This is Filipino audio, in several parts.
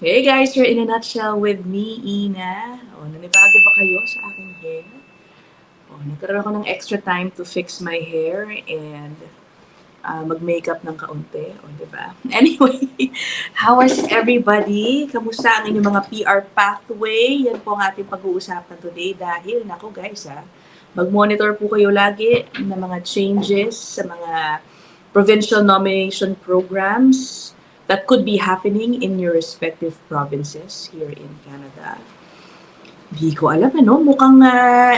Hey guys, you're in a nutshell with me, Ina. Nanibago ba kayo sa aking hair? Nagkaroon ako ng extra time to fix my hair and mag-makeup ng kaunti. Diba? Anyway, how is everybody? Kamusta ang inyong mga PR pathway? Yan po ang ating pag-uusapan today dahil, nako guys mag-monitor po kayo lagi ng mga changes sa mga provincial nomination programs that could be happening in your respective provinces here in Canada. Di ko alam mukhang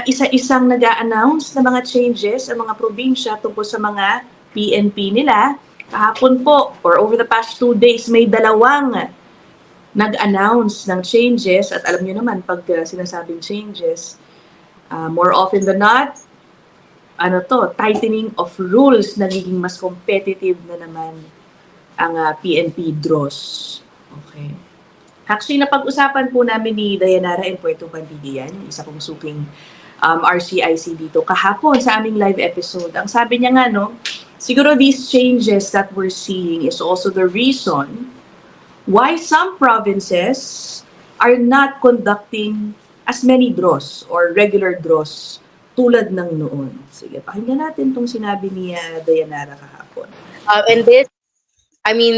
isa-isang nag-a-announce na mga changes sa mga probinsya tungkol sa mga PNP nila. Kahapon po, or over the past 2 days, may dalawang nag-announce ng changes. At alam nyo naman, pag sinasabing changes, more often than not, tightening of rules, nagiging mas competitive na naman ang PNP draws. Okay. Actually, napag-usapan po namin ni Dayanara and Puerto Bandidian, yung isa kong suking RCIC dito, kahapon sa aming live episode. Ang sabi niya nga, siguro these changes that we're seeing is also the reason why some provinces are not conducting as many draws or regular draws tulad ng noon. Sige, pakinggan natin itong sinabi ni Dayanara kahapon. And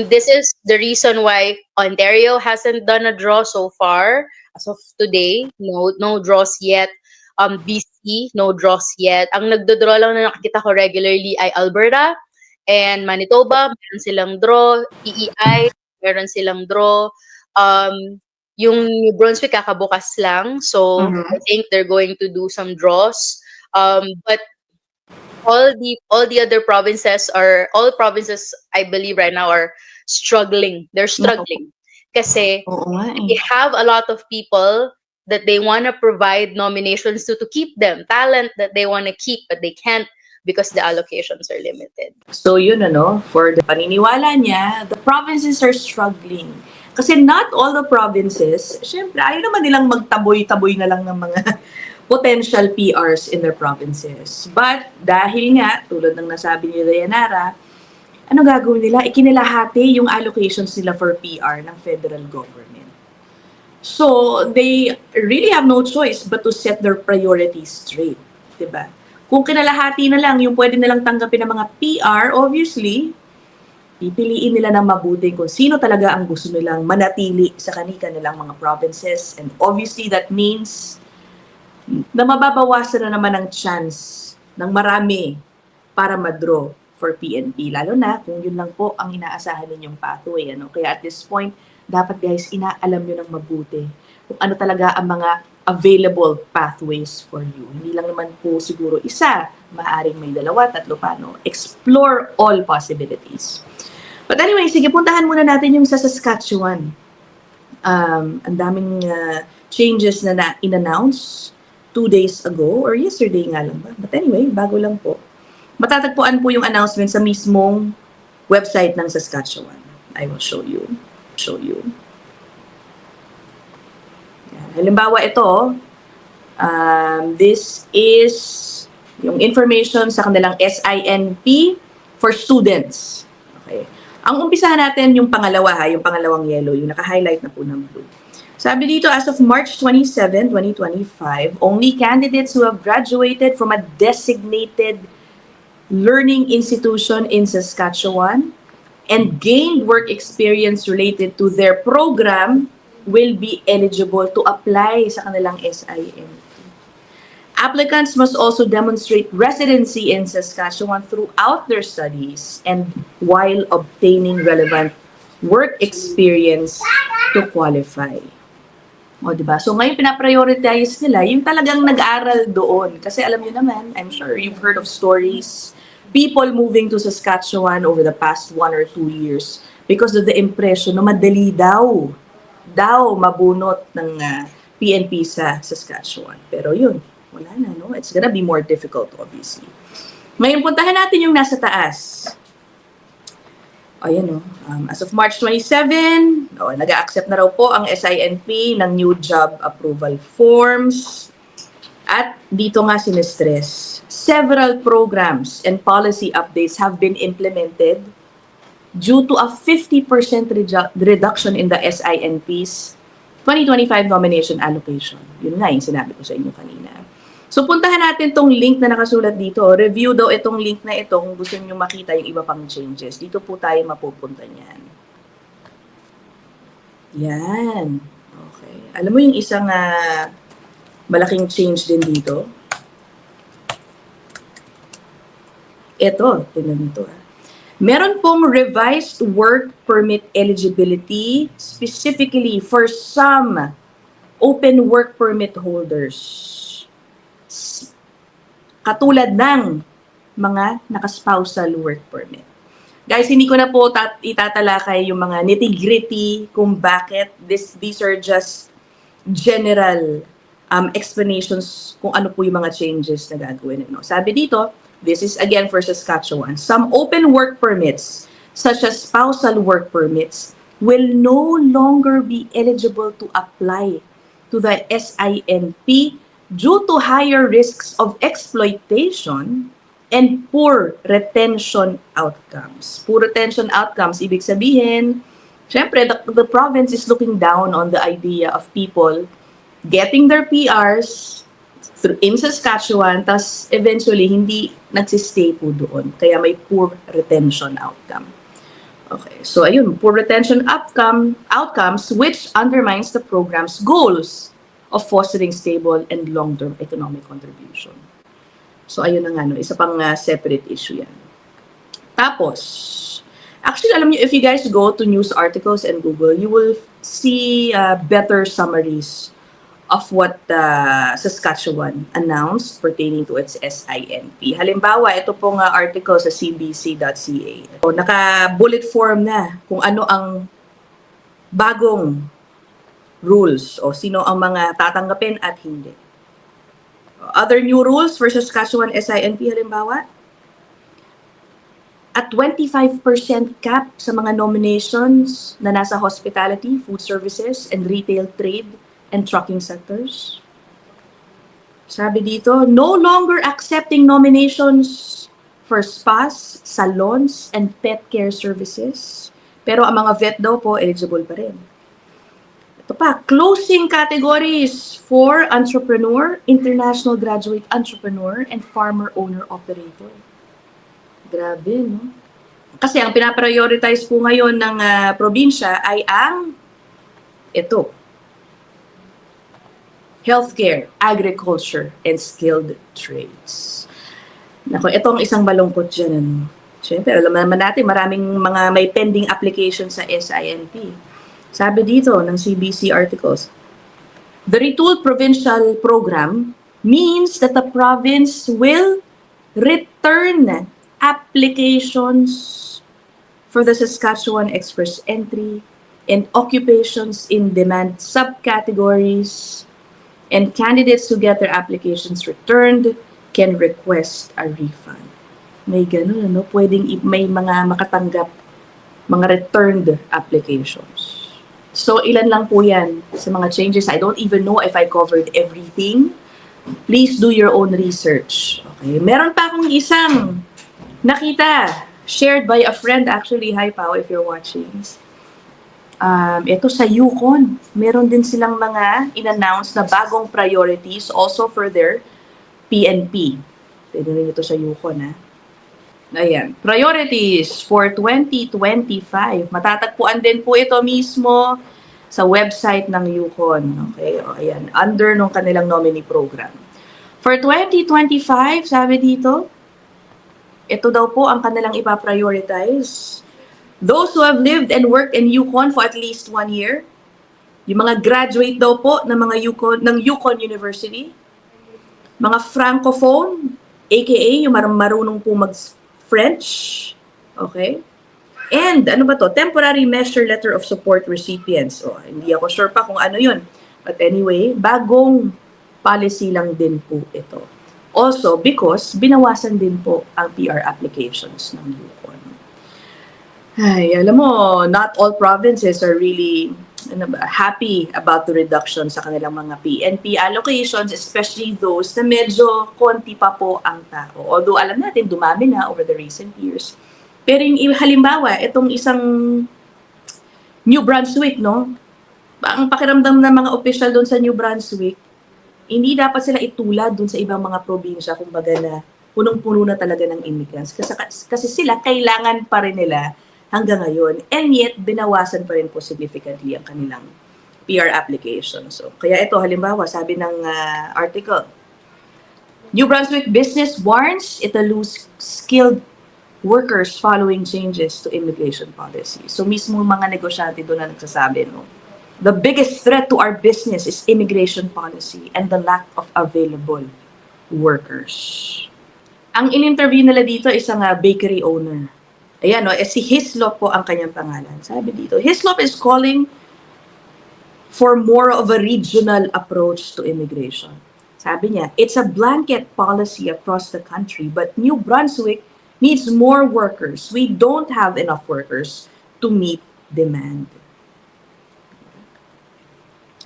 this is the reason why Ontario hasn't done a draw so far. As of today, no draws yet. BC, no draws yet. Ang nagdo-draw lang na nakikita ko regularly ay Alberta and Manitoba, meron silang draw. EEI, meron silang draw. Yung New Brunswick kakabukas lang. So, I think they're going to do some draws. But all the other provinces I believe right now are struggling. They're struggling kasi they have a lot of people that they want to provide nominations to keep them, talent that they want to keep but they can't because the allocations are limited. So yun for the paniniwala niya, the provinces are struggling. Kasi not all the provinces, syempre ayaw naman nilang magtaboy-taboy na lang ng mga potential PRs in their provinces. But dahil nga, tulad ng nasabi ni Dayanara, ano gagawin nila? Ikinilahati yung allocations nila for PR ng federal government. So, they really have no choice but to set their priorities straight. Diba? Kung kinalahati na lang yung pwede nilang tanggapin ng mga PR, obviously, pipiliin nila ng mabuti kung sino talaga ang gusto nilang manatili sa kanilang mga provinces. And obviously, that means na mababawasan na naman ang chance ng marami para madraw for PNP. Lalo na kung yun lang po ang inaasahan ninyong pathway. Kaya at this point, dapat guys, inaalam nyo ng mabuti kung ano talaga ang mga available pathways for you. Hindi lang naman po siguro isa, maaaring may 2, 3 pa. Explore all possibilities. But anyway, sige, puntahan muna natin yung sa Saskatchewan. Ang daming changes na in-announce 2 days ago, or yesterday nga lang ba? But anyway, bago lang po. Matatagpuan po yung announcement sa mismong website ng Saskatchewan. I will show you. Yan. Halimbawa ito, this is yung information sa kanilang SINP for students. Okay. Ang umpisahan natin yung pangalawa, yung pangalawang yellow, yung naka-highlight na po ng blue. Sabi dito, as of March 27, 2025, only candidates who have graduated from a designated learning institution in Saskatchewan and gained work experience related to their program will be eligible to apply sa kanilang SINP. Applicants must also demonstrate residency in Saskatchewan throughout their studies and while obtaining relevant work experience to qualify. Diba? So ngayon pinaprioritize nila yung talagang nag-aral doon. Kasi alam niyo naman, I'm sure you've heard of stories, people moving to Saskatchewan over the past 1 or 2 years because of the impression na madali daw mabunot ng PNP sa Saskatchewan. Pero yun, wala na, It's gonna be more difficult, obviously. Ngayon, puntahan natin yung nasa taas. Ayan as of March 27, nag-a-accept na raw po ang SINP ng new job approval forms. At dito nga sinistress, several programs and policy updates have been implemented due to a 50% reduction in the SINP's 2025 nomination allocation. Yun nga yung sinabi ko sa inyo kanina. So puntahan natin tong link na nakasulat dito. Review daw itong link na ito kung gusto niyo makita yung iba pang changes. Dito po tayo mapupunta niyan. Yan. Okay. Alam mo yung isang malaking change din dito? Ito, tingnan nito. Meron pong revised work permit eligibility specifically for some open work permit holders. Katulad ng mga naka-spousal work permit. Guys, hindi ko na po itatalakay yung mga nitty-gritty kung bakit these are just general explanations kung ano po yung mga changes na gagawin. No? Sabi dito, this is again for Saskatchewan. Some open work permits, such as spousal work permits, will no longer be eligible to apply to the SINP due to higher risks of exploitation and poor retention outcomes. Poor retention outcomes, ibig sabihin, syempre, the province is looking down on the idea of people getting their PRs in Saskatchewan, tas eventually hindi nagsistay po doon. Kaya may poor retention outcome. Okay, so ayun, poor retention outcomes which undermines the program's goals of fostering stable and long-term economic contribution. So ayun na nga, no, isa pang separate issue yan. Tapos, actually alam niyo, if you guys go to news articles and Google, you will see better summaries of what Saskatchewan announced pertaining to its SINP. Halimbawa, ito pong article sa cbc.ca. So, naka-bullet form na kung ano ang bagong rules o sino ang mga tatanggapin at hindi. Other new rules for Saskatchewan SINP, halimbawa, at 25% cap sa mga nominations na nasa hospitality, food services, and retail trade and trucking sectors. Sabi dito, no longer accepting nominations for spas, salons, and pet care services. Pero ang mga vet daw po, eligible pa rin. Ito pa, closing categories for entrepreneur, international graduate entrepreneur, and farmer owner-operator. Grabe, no? Kasi ang pinaprioritize po ngayon ng probinsya ay ang ito, healthcare, agriculture, and skilled trades. Nako, ito ang isang malungkot dyan. Ano? Siyempre, alam naman natin, maraming mga may pending application sa SINP. Sabi dito ng CBC articles, the retooled provincial program means that the province will return applications for the Saskatchewan Express Entry and occupations in demand subcategories, and candidates who get their applications returned can request a refund. May ganun, ano? Pwedeng may mga makatanggap, mga returned applications. So, ilan lang po yan sa mga changes. I don't even know if I covered everything. Please do your own research. Okay. Meron pa akong isang nakita, shared by a friend actually. Hi, Pao, if you're watching. Ito sa Yukon. Meron din silang mga in-announce na bagong priorities also for their PNP. Tignan ito sa Yukon, ha. Ayan. Priorities for 2025. Matatagpuan din po ito mismo sa website ng Yukon. Okay? O, ayan. Under nung kanilang nominee program. For 2025, sabi dito, ito daw po ang kanilang ipaprioritize. Those who have lived and worked in Yukon for at least 1 year. Yung mga graduate daw po ng mga Yukon University. Mga Francophone, aka yung marunong po mag-French. Okay? And ano ba to? Temporary Measure Letter of Support Recipients. O, hindi ako sure pa kung ano yun. But anyway, bagong policy lang din po ito. Also, because binawasan din po ang PR applications ng Yukon. Ay, alam mo, not all provinces are really happy about the reduction sa kanilang mga PNP allocations, especially those na medyo konti pa po ang tao. Although alam natin, dumami na over the recent years. Pero yung halimbawa, itong isang New Brunswick, no? Ang pakiramdam ng mga official doon sa New Brunswick, hindi dapat sila itulad doon sa ibang mga probinsya, kumbaga na punong-puno na talaga ng immigrants. Kasi sila, kailangan pa rin nila hanggang ngayon. And yet, binawasan pa rin po significantly ang kanilang PR application. So, kaya ito, halimbawa, sabi ng article, New Brunswick business warns it'll lose skilled workers following changes to immigration policy. So, mismo mga negosyante doon na nagsasabi, no? The biggest threat to our business is immigration policy and the lack of available workers. Ang in-interview nila dito isang bakery owner. Ayan, no, si Hislop po ang kanyang pangalan. Sabi dito, Hislop is calling for more of a regional approach to immigration. Sabi niya, it's a blanket policy across the country, but New Brunswick needs more workers. We don't have enough workers to meet demand.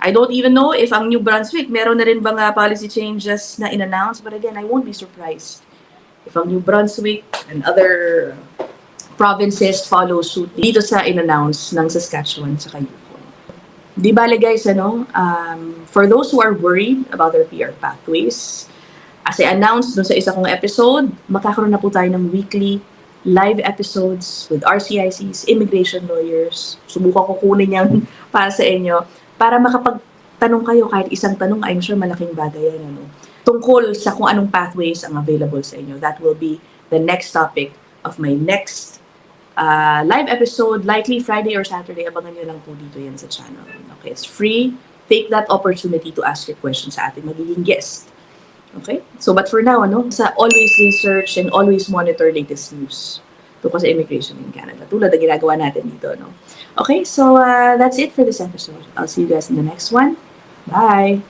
I don't even know if ang New Brunswick, meron na rin bang policy changes na in-announce, but again, I won't be surprised if ang New Brunswick and other provinces follow suit dito sa in-announce ng Saskatchewan sa Yukon. Di bale guys, for those who are worried about their PR pathways, as I announced dun sa isa kong episode, makakaroon na po tayo ng weekly live episodes with RCICs, immigration lawyers. Subukan ko kunin yan para sa inyo para makapagtanong kayo kahit isang tanong, I'm sure malaking bagay yan. Tungkol sa kung anong pathways ang available sa inyo. That will be the next topic of my next live episode, likely Friday or Saturday. Abangan nyo lang po dito yan sa channel. Okay, it's free. Take that opportunity to ask your questions sa ating magiging guest. Okay? So, but for now, sa always research and always monitor latest news tungkol sa immigration in Canada. Tulad ang ginagawa natin dito, Okay, so that's it for this episode. I'll see you guys in the next one. Bye!